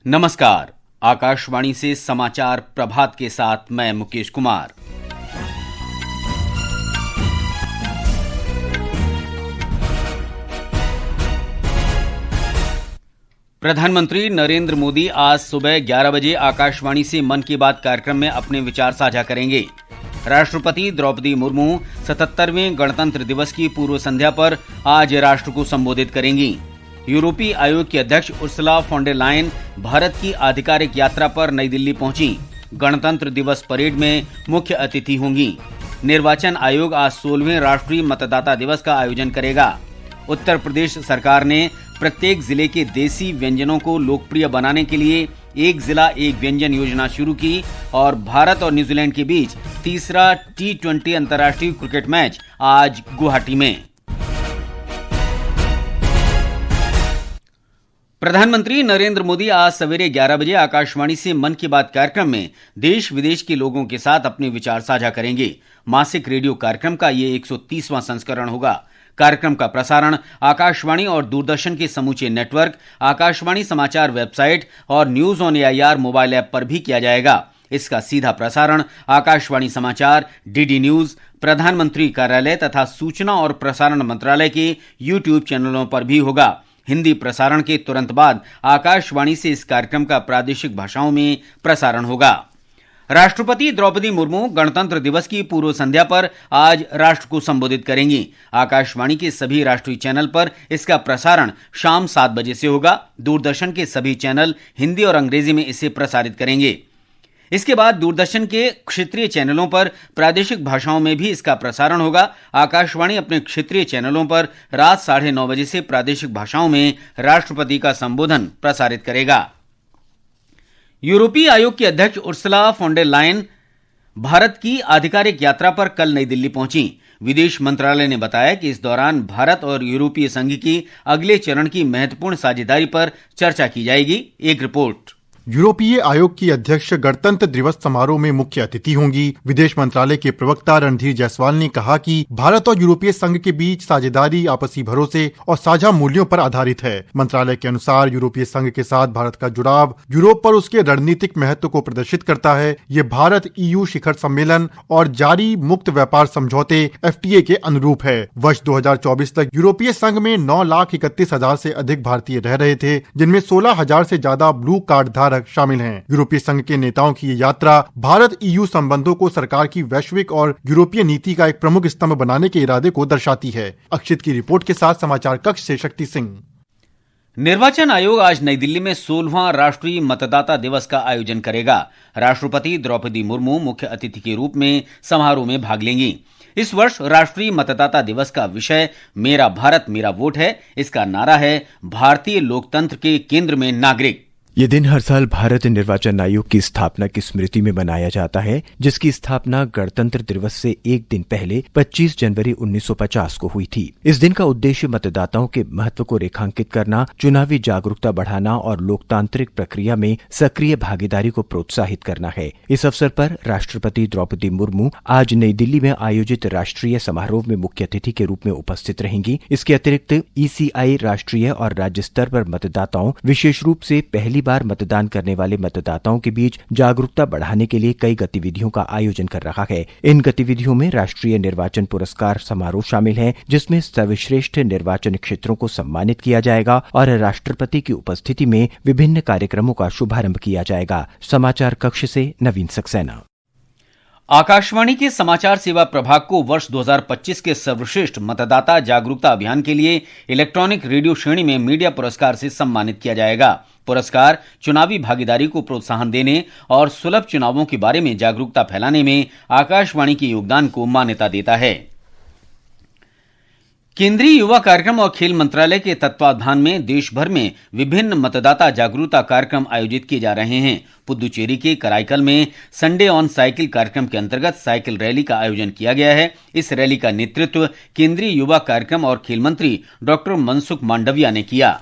नमस्कार। आकाशवाणी से समाचार प्रभात के साथ मैं मुकेश कुमार। प्रधानमंत्री नरेंद्र मोदी आज सुबह 11 बजे आकाशवाणी से मन की बात कार्यक्रम में अपने विचार साझा करेंगे। राष्ट्रपति द्रौपदी मुर्मू 77वें गणतंत्र दिवस की पूर्व संध्या पर आज राष्ट्र को संबोधित करेंगी। यूरोपीय आयोग की अध्यक्ष उर्सुला फॉन डर लायन भारत की आधिकारिक यात्रा पर नई दिल्ली पहुंची। गणतंत्र दिवस परेड में मुख्य अतिथि होंगी। निर्वाचन आयोग आज 16वें राष्ट्रीय मतदाता दिवस का आयोजन करेगा। उत्तर प्रदेश सरकार ने प्रत्येक जिले के देसी व्यंजनों को लोकप्रिय बनाने के लिए एक जिला एक व्यंजन योजना शुरू की और भारत और न्यूजीलैंड के बीच तीसरा T20 अंतर्राष्ट्रीय क्रिकेट मैच आज गुवाहाटी में। प्रधानमंत्री नरेंद्र मोदी आज सवेरे 11 बजे आकाशवाणी से मन की बात कार्यक्रम में देश विदेश के लोगों के साथ अपने विचार साझा करेंगे। मासिक रेडियो कार्यक्रम का ये 130वां संस्करण होगा। कार्यक्रम का प्रसारण आकाशवाणी और दूरदर्शन के समूचे नेटवर्क, आकाशवाणी समाचार वेबसाइट और news on AIR mobile app पर भी किया जाएगा। इसका सीधा प्रसारण आकाशवाणी समाचार, डीडी न्यूज, प्रधानमंत्री कार्यालय तथा सूचना और प्रसारण मंत्रालय के यूट्यूब चैनलों पर भी होगा। हिंदी प्रसारण के तुरंत बाद आकाशवाणी से इस कार्यक्रम का प्रादेशिक भाषाओं में प्रसारण होगा। राष्ट्रपति द्रौपदी मुर्मू गणतंत्र दिवस की पूर्व संध्या पर आज राष्ट्र को संबोधित करेंगी। आकाशवाणी के सभी राष्ट्रीय चैनल पर इसका प्रसारण शाम 7 बजे से होगा। दूरदर्शन के सभी चैनल हिंदी और अंग्रेजी में इसे प्रसारित करेंगे। इसके बाद दूरदर्शन के क्षेत्रीय चैनलों पर प्रादेशिक भाषाओं में भी इसका प्रसारण होगा। आकाशवाणी अपने क्षेत्रीय चैनलों पर रात 9:30 बजे से प्रादेशिक भाषाओं में राष्ट्रपति का संबोधन प्रसारित करेगा। यूरोपीय आयोग की अध्यक्ष उर्सुला फॉन डर लायन भारत की आधिकारिक यात्रा पर कल नई दिल्ली पहुंची। विदेश मंत्रालय ने बताया कि इस दौरान भारत और यूरोपीय संघ की अगले चरण की महत्वपूर्ण साझेदारी पर चर्चा की जाएगी। एक रिपोर्ट। यूरोपीय आयोग की अध्यक्ष गणतंत्र दिवस समारोह में मुख्य अतिथि होंगी। विदेश मंत्रालय के प्रवक्ता रणधीर जायसवाल ने कहा कि भारत और यूरोपीय संघ के बीच साझेदारी आपसी भरोसे और साझा मूल्यों पर आधारित है। मंत्रालय के अनुसार यूरोपीय संघ के साथ भारत का जुड़ाव यूरोप पर उसके रणनीतिक महत्व को प्रदर्शित करता है। ये भारत EU शिखर सम्मेलन और जारी मुक्त व्यापार समझौते FTA के अनुरूप है। वर्ष 2024 तक यूरोपीय संघ में 9,31,000 से अधिक भारतीय रह रहे थे, जिनमें 16,000 से ज्यादा ब्लू कार्ड धारक शामिल हैं। यूरोपीय संघ के नेताओं की ये यात्रा भारत EU संबंधों को सरकार की वैश्विक और यूरोपीय नीति का एक प्रमुख स्तंभ बनाने के इरादे को दर्शाती है। अक्षित की रिपोर्ट के साथ समाचार कक्ष से शक्ति सिंह। निर्वाचन आयोग आज नई दिल्ली में 16वां राष्ट्रीय मतदाता दिवस का आयोजन करेगा। राष्ट्रपति द्रौपदी मुर्मू मुख्य अतिथि के रूप में समारोह में भाग लेंगी। इस वर्ष राष्ट्रीय मतदाता दिवस का विषय मेरा भारत मेरा वोट है। इसका नारा है भारतीय लोकतंत्र के केंद्र में नागरिक। ये दिन हर साल भारत निर्वाचन आयोग की स्थापना की स्मृति में मनाया जाता है, जिसकी स्थापना गणतंत्र दिवस से एक दिन पहले 25 जनवरी 1950 को हुई थी। इस दिन का उद्देश्य मतदाताओं के महत्व को रेखांकित करना, चुनावी जागरूकता बढ़ाना और लोकतांत्रिक प्रक्रिया में सक्रिय भागीदारी को प्रोत्साहित करना है। इस अवसर पर राष्ट्रपति द्रौपदी मुर्मू आज नई दिल्ली में आयोजित राष्ट्रीय समारोह में मुख्य अतिथि के रूप में उपस्थित रहेंगी। इसके अतिरिक्त ECI राष्ट्रीय और राज्य स्तर पर मतदाताओं, विशेष रूप से पहली बार मतदान करने वाले मतदाताओं के बीच जागरूकता बढ़ाने के लिए कई गतिविधियों का आयोजन कर रहा है। इन गतिविधियों में राष्ट्रीय निर्वाचन पुरस्कार समारोह शामिल है, जिसमें सर्वश्रेष्ठ निर्वाचन क्षेत्रों को सम्मानित किया जाएगा और राष्ट्रपति की उपस्थिति में विभिन्न कार्यक्रमों का शुभारंभ किया जाएगा। समाचार कक्ष से नवीन सक्सेना। आकाशवाणी के समाचार सेवा प्रभाग को वर्ष 2025 के सर्वश्रेष्ठ मतदाता जागरूकता अभियान के लिए इलेक्ट्रॉनिक रेडियो श्रेणी में मीडिया पुरस्कार से सम्मानित किया जाएगा। पुरस्कार चुनावी भागीदारी को प्रोत्साहन देने और सुलभ चुनावों के बारे में जागरूकता फैलाने में आकाशवाणी के योगदान को मान्यता देता है। केंद्रीय युवा कार्यक्रम और खेल मंत्रालय के तत्वावधान में देश भर में विभिन्न मतदाता जागरूकता कार्यक्रम आयोजित किए जा रहे हैं। पुदुचेरी के कराईकल में संडे ऑन साइकिल कार्यक्रम के अंतर्गत साइकिल रैली का आयोजन किया गया है। इस रैली का नेतृत्व केंद्रीय युवा कार्यक्रम और खेल मंत्री डॉक्टर मनसुख मांडविया ने किया।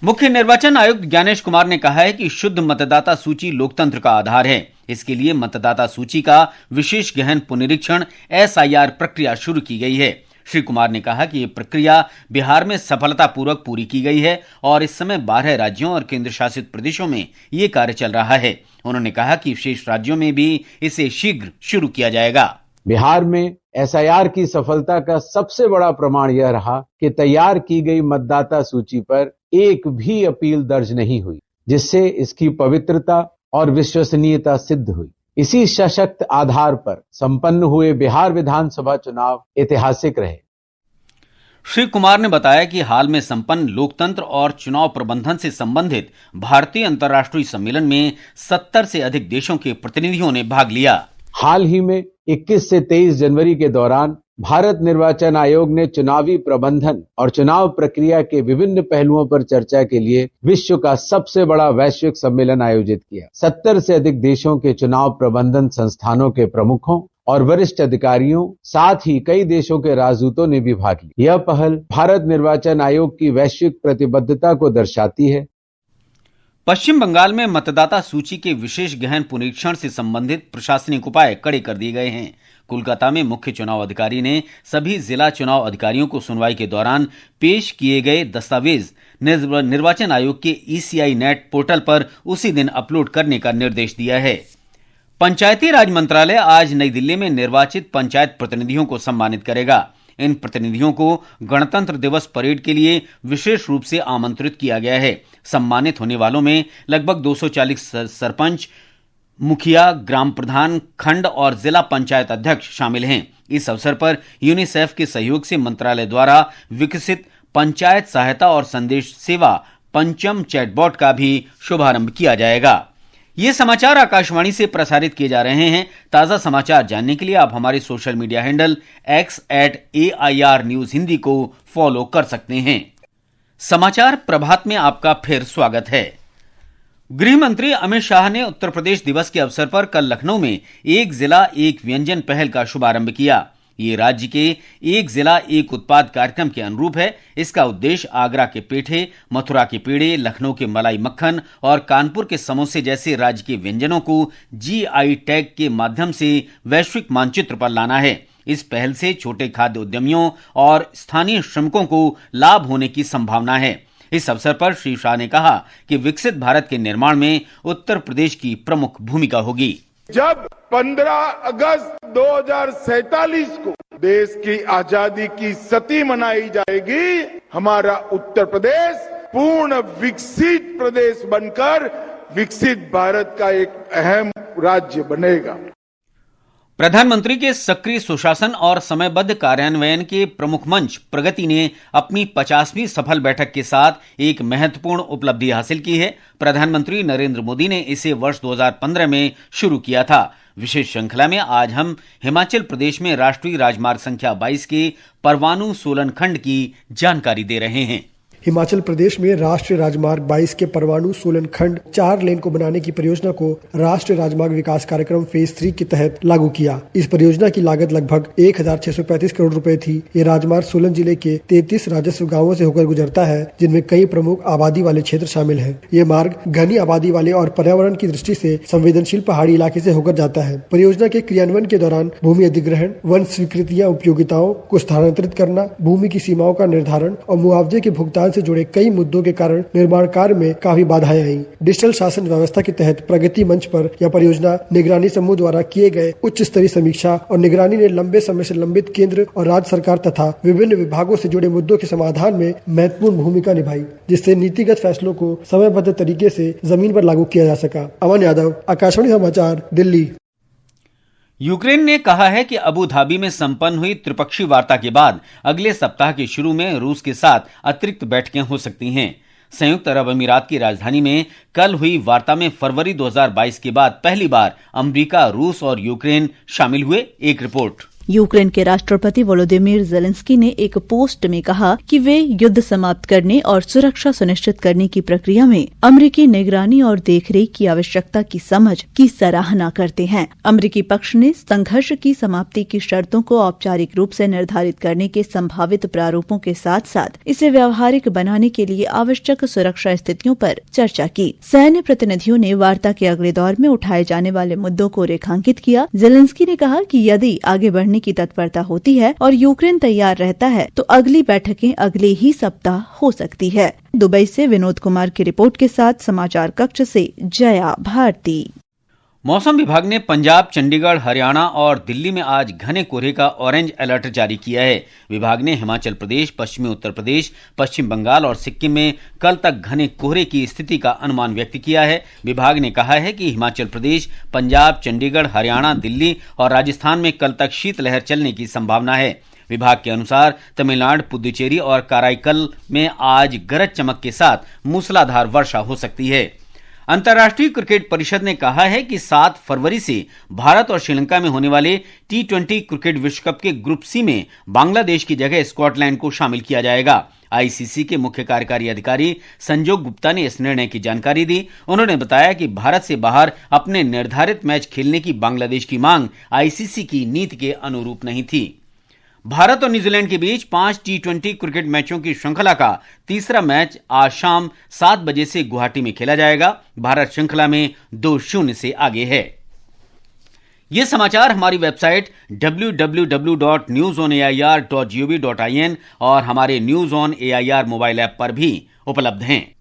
मुख्य निर्वाचन आयुक्त ज्ञानेश कुमार ने कहा है कि शुद्ध मतदाता सूची लोकतंत्र का आधार है। इसके लिए मतदाता सूची का विशेष गहन पुनरीक्षण SIR प्रक्रिया शुरू की गई है। श्री कुमार ने कहा कि ये प्रक्रिया बिहार में सफलतापूर्वक पूरी की गई है और इस समय 12 राज्यों और केंद्र शासित प्रदेशों में ये कार्य चल रहा है। उन्होंने कहा कि शेष राज्यों में भी इसे शीघ्र शुरू किया जाएगा। बिहार में एसआईआर की सफलता का सबसे बड़ा प्रमाण यह रहा कि तैयार की गई मतदाता सूची पर एक भी अपील दर्ज नहीं हुई, जिससे इसकी पवित्रता और विश्वसनीयता सिद्ध हुई। इसी सशक्त आधार पर संपन्न हुए बिहार विधानसभा चुनाव ऐतिहासिक रहे। श्री कुमार ने बताया कि हाल में संपन्न लोकतंत्र और चुनाव प्रबंधन से संबंधित भारतीय अंतर्राष्ट्रीय सम्मेलन में 70 से अधिक देशों के प्रतिनिधियों ने भाग लिया। हाल ही में 21 से 23 जनवरी के दौरान भारत निर्वाचन आयोग ने चुनावी प्रबंधन और चुनाव प्रक्रिया के विभिन्न पहलुओं पर चर्चा के लिए विश्व का सबसे बड़ा वैश्विक सम्मेलन आयोजित किया। 70 से अधिक देशों के चुनाव प्रबंधन संस्थानों के प्रमुखों और वरिष्ठ अधिकारियों, साथ ही कई देशों के राजदूतों ने भी भाग लिया। यह पहल भारत निर्वाचन आयोग की वैश्विक प्रतिबद्धता को दर्शाती है। पश्चिम बंगाल में मतदाता सूची के विशेष गहन पुनरीक्षण से संबंधित प्रशासनिक उपाय कड़े कर दिए गए हैं। कोलकाता में मुख्य चुनाव अधिकारी ने सभी जिला चुनाव अधिकारियों को सुनवाई के दौरान पेश किए गए दस्तावेज निर्वाचन आयोग के ECI नेट पोर्टल पर उसी दिन अपलोड करने का निर्देश दिया है। पंचायती राज मंत्रालय आज नई दिल्ली में निर्वाचित पंचायत प्रतिनिधियों को सम्मानित करेगा। इन प्रतिनिधियों को गणतंत्र दिवस परेड के लिए विशेष रूप से आमंत्रित किया गया है। सम्मानित होने वालों में लगभग 240 सरपंच, मुखिया, ग्राम प्रधान, खंड और जिला पंचायत अध्यक्ष शामिल हैं। इस अवसर पर यूनिसेफ के सहयोग से मंत्रालय द्वारा विकसित पंचायत सहायता और संदेश सेवा पंचम चैटबॉट का भी शुभारंभ किया जाएगा। ये समाचार आकाशवाणी से प्रसारित किए जा रहे हैं। ताजा समाचार जानने के लिए आप हमारे social media handle x@AIR News Hindi को फॉलो कर सकते हैं। समाचार प्रभात में आपका फिर स्वागत है। गृह मंत्री अमित शाह ने उत्तर प्रदेश दिवस के अवसर पर कल लखनऊ में एक जिला एक व्यंजन पहल का शुभारंभ किया। ये राज्य के एक जिला एक उत्पाद कार्यक्रम के अनुरूप है। इसका उद्देश्य आगरा के पेठे, मथुरा के पेड़े, लखनऊ के मलाई मक्खन और कानपुर के समोसे जैसे राज्य के व्यंजनों को GI टैग के माध्यम से वैश्विक मानचित्र पर लाना है। इस पहल से छोटे खाद्य उद्यमियों और स्थानीय श्रमिकों को लाभ होने की संभावना है। इस अवसर पर श्री शाह ने कहा कि विकसित भारत के निर्माण में उत्तर प्रदेश की प्रमुख भूमिका होगी। जब 15 अगस्त 2047 को देश की आजादी की सदी मनाई जाएगी, हमारा उत्तर प्रदेश पूर्ण विकसित प्रदेश बनकर विकसित भारत का एक अहम राज्य बनेगा। प्रधानमंत्री के सक्रिय सुशासन और समयबद्ध कार्यान्वयन के प्रमुख मंच प्रगति ने अपनी 50वीं सफल बैठक के साथ एक महत्वपूर्ण उपलब्धि हासिल की है। प्रधानमंत्री नरेंद्र मोदी ने इसे वर्ष 2015 में शुरू किया था। विशेष श्रृंखला में आज हम हिमाचल प्रदेश में राष्ट्रीय राजमार्ग संख्या 22 के परवाणु सोलन खंड की जानकारी दे रहे हैं। हिमाचल प्रदेश में राष्ट्रीय राजमार्ग 22 के परवाणु सोलन खंड 4 लेन को बनाने की परियोजना को राष्ट्रीय राजमार्ग विकास कार्यक्रम फेज 3 के तहत लागू किया। इस परियोजना की लागत लगभग 1635 करोड़ रुपए थी। ये राजमार्ग सोलन जिले के 33 राजस्व गांवों से होकर गुजरता है, जिनमें कई प्रमुख आबादी वाले क्षेत्र शामिल हैं। ये मार्ग घनी आबादी वाले और पर्यावरण की दृष्टि से संवेदनशील पहाड़ी इलाके से होकर जाता है। परियोजना के क्रियान्वयन के दौरान भूमि अधिग्रहण, वन स्वीकृतियां, उपयोगिताओं को स्थानांतरित करना, भूमि की सीमाओं का निर्धारण और मुआवजे के भुगतान से जुड़े कई मुद्दों के कारण निर्माण कार्य में काफी बाधाएं आईं। डिजिटल शासन व्यवस्था के तहत प्रगति मंच पर यह परियोजना निगरानी समूह द्वारा किए गए उच्च स्तरीय समीक्षा और निगरानी ने लंबे समय से लंबित केंद्र और राज्य सरकार तथा विभिन्न विभागों से जुड़े मुद्दों के समाधान में महत्वपूर्ण भूमिका निभाई, जिससे नीतिगत फैसलों को समयबद्ध तरीके से जमीन पर लागू किया जा सका। अमन यादव, आकाशवाणी समाचार, दिल्ली। यूक्रेन ने कहा है कि अबू धाबी में संपन्न हुई त्रिपक्षीय वार्ता के बाद अगले सप्ताह के शुरू में रूस के साथ अतिरिक्त बैठकें हो सकती हैं। संयुक्त अरब अमीरात की राजधानी में कल हुई वार्ता में फरवरी 2022 के बाद पहली बार अमेरिका, रूस और यूक्रेन शामिल हुए। एक रिपोर्ट। यूक्रेन के राष्ट्रपति वोलोदिमीर जेलेंस्की ने एक पोस्ट में कहा कि वे युद्ध समाप्त करने और सुरक्षा सुनिश्चित करने की प्रक्रिया में अमेरिकी निगरानी और देखरेख की आवश्यकता की समझ की सराहना करते हैं। अमेरिकी पक्ष ने संघर्ष की समाप्ति की शर्तों को औपचारिक रूप से निर्धारित करने के संभावित प्रारूपों के साथ साथ इसे व्यावहारिक बनाने के लिए आवश्यक सुरक्षा स्थितियों पर चर्चा की। सैन्य प्रतिनिधियों ने वार्ता के अगले दौर में उठाए जाने वाले मुद्दों को रेखांकित किया। जेलेंस्की ने कहा कि यदि आगे बढ़ने करने की तत्परता होती है और यूक्रेन तैयार रहता है तो अगली बैठकें अगले ही सप्ताह हो सकती है। दुबई से विनोद कुमार की रिपोर्ट के साथ समाचार कक्ष से जया भारती। मौसम विभाग ने पंजाब, चंडीगढ़, हरियाणा और दिल्ली में आज घने कोहरे का ऑरेंज अलर्ट जारी किया है। विभाग ने हिमाचल प्रदेश, पश्चिमी उत्तर प्रदेश, पश्चिम बंगाल और सिक्किम में कल तक घने कोहरे की स्थिति का अनुमान व्यक्त किया है। विभाग ने कहा है कि हिमाचल प्रदेश, पंजाब, चंडीगढ़, हरियाणा, दिल्ली और राजस्थान में कल तक शीतलहर चलने की संभावना है। विभाग के अनुसार तमिलनाडु, पुदुचेरी और कराईकल में आज गरज चमक के साथ मूसलाधार वर्षा हो सकती है। अंतर्राष्ट्रीय क्रिकेट परिषद ने कहा है कि 7 फरवरी से भारत और श्रीलंका में होने वाले T20 क्रिकेट विश्व कप के ग्रुप सी में बांग्लादेश की जगह स्कॉटलैंड को शामिल किया जाएगा। आईसीसी के मुख्य कार्यकारी अधिकारी संजोग गुप्ता ने इस निर्णय की जानकारी दी। उन्होंने बताया कि भारत से बाहर अपने निर्धारित मैच खेलने की बांग्लादेश की मांग आईसीसी की नीति के अनुरूप नहीं थी। भारत और न्यूजीलैंड के बीच 5 T20 क्रिकेट मैचों की श्रृंखला का तीसरा मैच आज शाम 7 बजे से गुवाहाटी में खेला जाएगा। भारत श्रृंखला में 2-0 से आगे है। ये समाचार हमारी वेबसाइट www.newsonair.gov.in और हमारे news on AIR mobile app पर भी उपलब्ध हैं।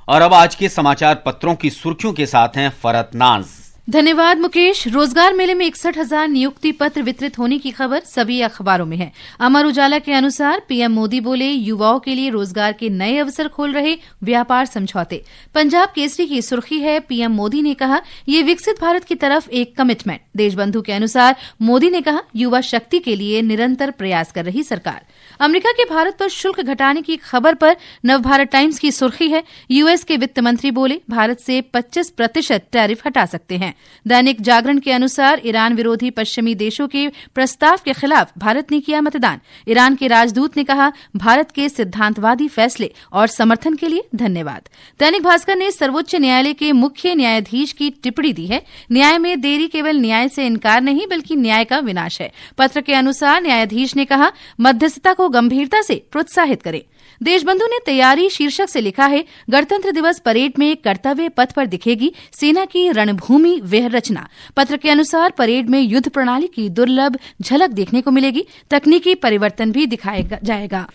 और अब आज के समाचार पत्रों की सुर्खियों के साथ हैं फरहत नाज। धन्यवाद मुकेश। रोजगार मेले में 61,000 नियुक्ति पत्र वितरित होने की खबर सभी अखबारों में है। अमर उजाला के अनुसार पीएम मोदी बोले, युवाओं के लिए रोजगार के नए अवसर खोल रहे व्यापार समझौते। पंजाब केसरी की सुर्खी है, पीएम मोदी ने कहा, ये विकसित भारत की तरफ एक कमिटमेंट। देशबंधु के अनुसार मोदी ने कहा, युवा शक्ति के लिए निरंतर प्रयास कर रही सरकार। अमेरिका के भारत पर शुल्क घटाने की खबर पर नवभारत टाइम्स की सुर्खी है, यूएस के वित्त मंत्री बोले, भारत से 25% टैरिफ हटा सकते हैं। दैनिक जागरण के अनुसार ईरान विरोधी पश्चिमी देशों के प्रस्ताव के खिलाफ भारत ने किया मतदान। ईरान के राजदूत ने कहा, भारत के सिद्धांतवादी फैसले और समर्थन के लिए धन्यवाद। दैनिक भास्कर ने सर्वोच्च न्यायालय के मुख्य न्यायाधीश की टिप्पणी दी है, न्याय में देरी केवल न्याय से इनकार नहीं बल्कि न्याय का विनाश है। पत्र के अनुसार न्यायाधीश ने कहा, मध्यस्थता को गंभीरता से प्रोत्साहित करें। देशबंधु ने तैयारी शीर्षक से लिखा है, गणतंत्र दिवस परेड में कर्तव्य पथ पर दिखेगी सेना की रणभूमि व्यह रचना। पत्र के अनुसार परेड में युद्ध प्रणाली की दुर्लभ झलक देखने को मिलेगी, तकनीकी परिवर्तन भी दिखाया जाएगा।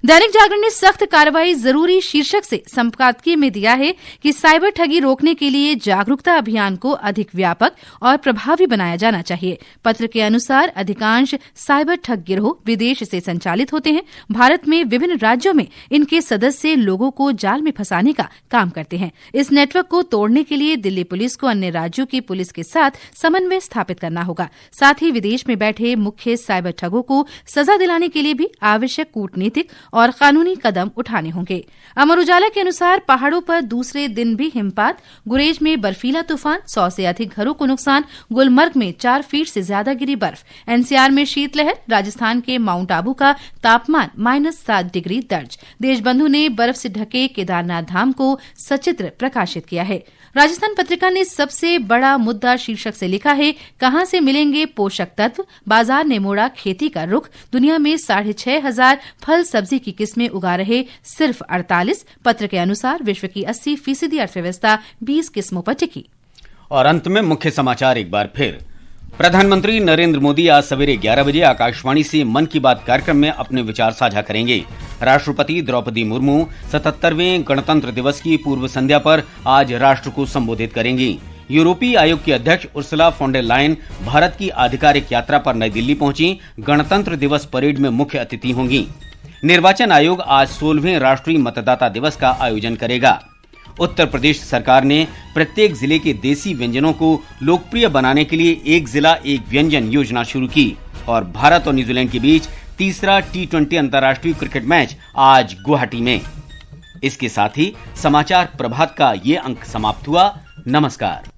दैनिक जागरण ने सख्त कार्रवाई जरूरी शीर्षक से संपादकीय में दिया है कि साइबर ठगी रोकने के लिए जागरूकता अभियान को अधिक व्यापक और प्रभावी बनाया जाना चाहिए। पत्र के अनुसार अधिकांश साइबर ठग गिरोह विदेश से संचालित होते हैं। भारत में विभिन्न राज्यों में इनके सदस्य लोगों को जाल में फंसाने का काम करते हैं। इस नेटवर्क को तोड़ने के लिए दिल्ली पुलिस को अन्य राज्यों की पुलिस के साथ समन्वय स्थापित करना होगा। साथ ही विदेश में बैठे मुख्य साइबर ठगों को सजा दिलाने के लिए भी आवश्यक कूटनीतिक और कानूनी कदम उठाने होंगे। अमर उजाला के अनुसार पहाड़ों पर दूसरे दिन भी हिमपात, गुरेज में बर्फीला तूफान, 100 से अधिक घरों को नुकसान, गुलमर्ग में 4 फीट से ज्यादा गिरी बर्फ। एनसीआर में शीतलहर, राजस्थान के माउंट आबू का तापमान -7 डिग्री दर्ज। देशबंधु ने बर्फ से ढके केदारनाथ धाम को सचित्र प्रकाशित किया है। राजस्थान पत्रिका ने सबसे बड़ा मुद्दा शीर्षक से लिखा है, कहां से मिलेंगे पोषक तत्व, बाजार ने मोड़ा खेती का रुख। दुनिया में 6,500 फल सब्जी की किस्में उगा रहे सिर्फ 48। पत्र के अनुसार विश्व की 80% अर्थव्यवस्था 20 किस्मों पर टिकी। और अंत में मुख्य समाचार एक बार फिर। प्रधानमंत्री नरेंद्र मोदी आज सवेरे 11 बजे आकाशवाणी से मन की बात कार्यक्रम में अपने विचार साझा करेंगे। राष्ट्रपति द्रौपदी मुर्मू 77वें गणतंत्र दिवस की पूर्व संध्या पर आज राष्ट्र को संबोधित करेंगी। यूरोपीय आयोग की अध्यक्ष उर्सुला फॉन डर लायन भारत की आधिकारिक यात्रा पर नई दिल्ली पहुंची। गणतंत्र दिवस परेड में मुख्य अतिथि होंगी। निर्वाचन आयोग आज 16वें राष्ट्रीय मतदाता दिवस का आयोजन करेगा। उत्तर प्रदेश सरकार ने प्रत्येक जिले के देसी व्यंजनों को लोकप्रिय बनाने के लिए एक जिला एक व्यंजन योजना शुरू की। और भारत और न्यूजीलैंड के बीच तीसरा T20 अंतर्राष्ट्रीय क्रिकेट मैच आज गुवाहाटी में। इसके साथ ही समाचार प्रभात का ये अंक समाप्त हुआ। नमस्कार।